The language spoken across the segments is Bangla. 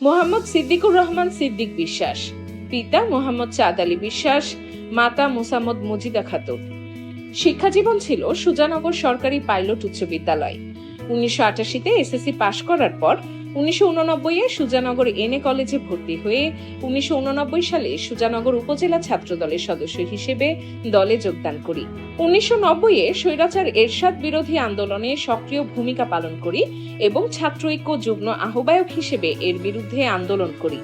মোহাম্মদ সিদ্দিকুর রহমান সিদ্দিক বিশ্বাস, পিতা মোহাম্মদ চাঁদ আলী বিশ্বাস, মাতা মোসাম্মদ মজিদা খাতুন। শিক্ষাজীবন ছিল সুজানগর সরকারি পাইলট উচ্চ বিদ্যালয়। 1988-তে এসএসসি পাশ করার পর 1989-এ সুজানগর এনএ কলেজে ভর্তি হয়ে 1989 সালে সুজানগর উপজেলা ছাত্র দলের সদস্য হিসেবে দলে যোগদান করি। 1990-এ স্বৈরাচার এরশাদ বিরোধী আন্দোলনে সক্রিয় ভূমিকা পালন করি এবং ছাত্র ঐক্য যুগ্ম আহ্বায়ক হিসেবে এর বিরুদ্ধে আন্দোলন করি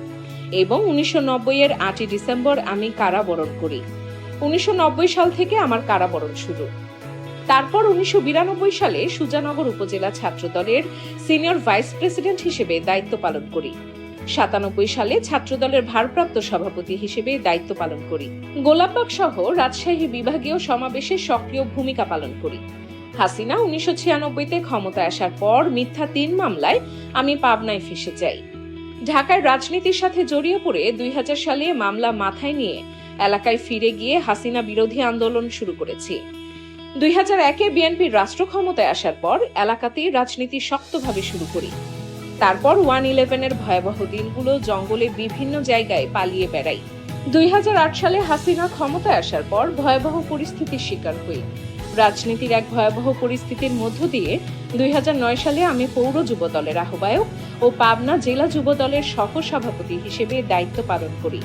এবং 1990-এর 8 ডিসেম্বর আমি কারাবরণ করি। 1990 সাল থেকে আমার কারাবরণ শুরু। তারপর 1992 সালে সুজানগর উপজেলা ছাত্র দলের সিনিয়র ভাইস প্রেসিডেন্ট হিসেবে দায়িত্ব পালন করি। 97 সালে ছাত্র দলের ভারপ্রাপ্ত সভাপতি হিসেবে দায়িত্ব পালন করি। গোলাপবাগ সহ রাজশাহী বিভাগীয় সমাবেশে সক্রিয় ভূমিকা পালন করি। হাসিনা 1996-তে ক্ষমতায় আসার পর মিথ্যা 3 মামলায় আমি পাবনায় ফেঁসে যাই। ঢাকায় রাজনীতির সাথে জড়িয়ে পড়ে 2000 সালে মামলা মাথায় নিয়ে এলাকায় ফিরে গিয়ে হাসিনা বিরোধী আন্দোলন শুরু করেছি। 2001-এ বিএনপির রাষ্ট্র ক্ষমতায় আসার পর এলাকাতেই রাজনীতি শক্তভাবে শুরু করি। তারপর 1/11-এর ভয়াবহ দিনগুলো জঙ্গলে বিভিন্ন জায়গায় পালিয়ে বেড়াই। 2008 সালে হাসিনা ক্ষমতায় আসার পর ভয়াবহ পরিস্থিতির শিকার হই। রাজনীতির এক ভয়াবহ পরিস্থিতির মধ্য দিয়ে 2009 সালে আমি পৌর যুব দলের আহ্বায়ক ও পাবনা জেলা যুব দলের সহ-সভাপতি হিসেবে দায়িত্ব পালন করি।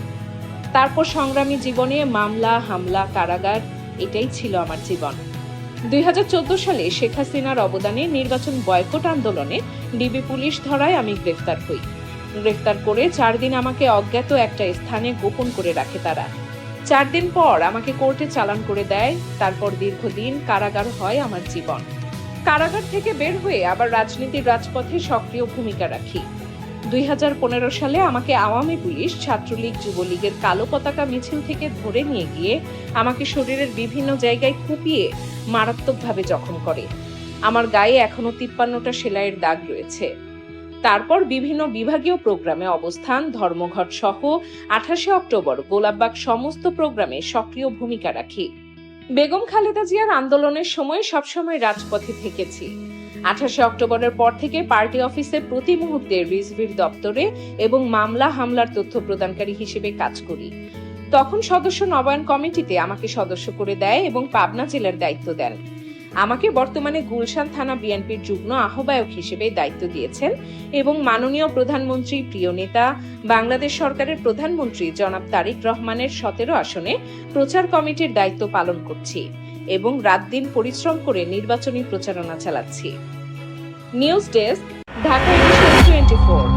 তারপর সংগ্রামী জীবনে মামলা, হামলা, কারাগার, এটাই ছিল আমার জীবন। 2014 সালে শেখ হাসিনার অবদানে নির্বাচন বয়কট আন্দোলনে ডিবি পুলিশ ধরায় আমি গ্রেফতার হই। গ্রেফতার করে 4 দিন আমাকে অজ্ঞাত একটা স্থানে গোপন করে রাখে তারা। 4 দিন পর আমাকে কোর্টে চালান করে দেয়। তারপর দীর্ঘদিন কারাগার হয় আমার জীবন। কারাগার থেকে বের হয়ে আবার রাজনীতির রাজপথে সক্রিয় ভূমিকা রাখি। 2015 সালে আমাকে আওয়ামী পুলিশ, ছাত্রলীগ, যুবলীগের কালো পতাকা মিছিল থেকে ধরে নিয়ে গিয়ে আমাকে শরীরের বিভিন্ন জায়গায় কুপিয়ে মারাত্মকভাবে জখম করে। আমার গায়ে এখনো 53টা সেলাইয়ের দাগ রয়েছে। তারপর বিভিন্ন বিভাগীয় প্রোগ্রামে অবস্থান, ধর্মঘট সহ 28 অক্টোবর গোলাপবাগ সমস্ত প্রোগ্রামে সক্রিয় ভূমিকা রাখি। বেগম খালেদা জিয়ার আন্দোলনের সময় সবসময় রাজপথে থেকেছি। 28 অক্টোবরের পর থেকে পার্টি অফিসে প্রতি মুহূর্তে রিজভির দপ্তরে এবং মামলা হামলার তথ্য প্রদানকারী হিসেবে কাজ করি। তখন সদস্য নবায়ন কমিটিতে আমাকে সদস্য করে দেয় এবং পাবনা জেলার দায়িত্ব দেন। আমাকে বর্তমানে গুলশান থানা বিএনপির যুগ্ম আহ্বায়ক হিসেবে দায়িত্ব দিয়েছেন এবং মাননীয় প্রধানমন্ত্রী, প্রিয় নেতা, বাংলাদেশ সরকারের প্রধানমন্ত্রী জনাব তারেক রহমানের 17 আসনে প্রচার কমিটির দায়িত্ব পালন করছি এবং রাত দিন পরিশ্রম করে নির্বাচনী প্রচারণা চালাচ্ছি। News desk, Dhaka edition 24।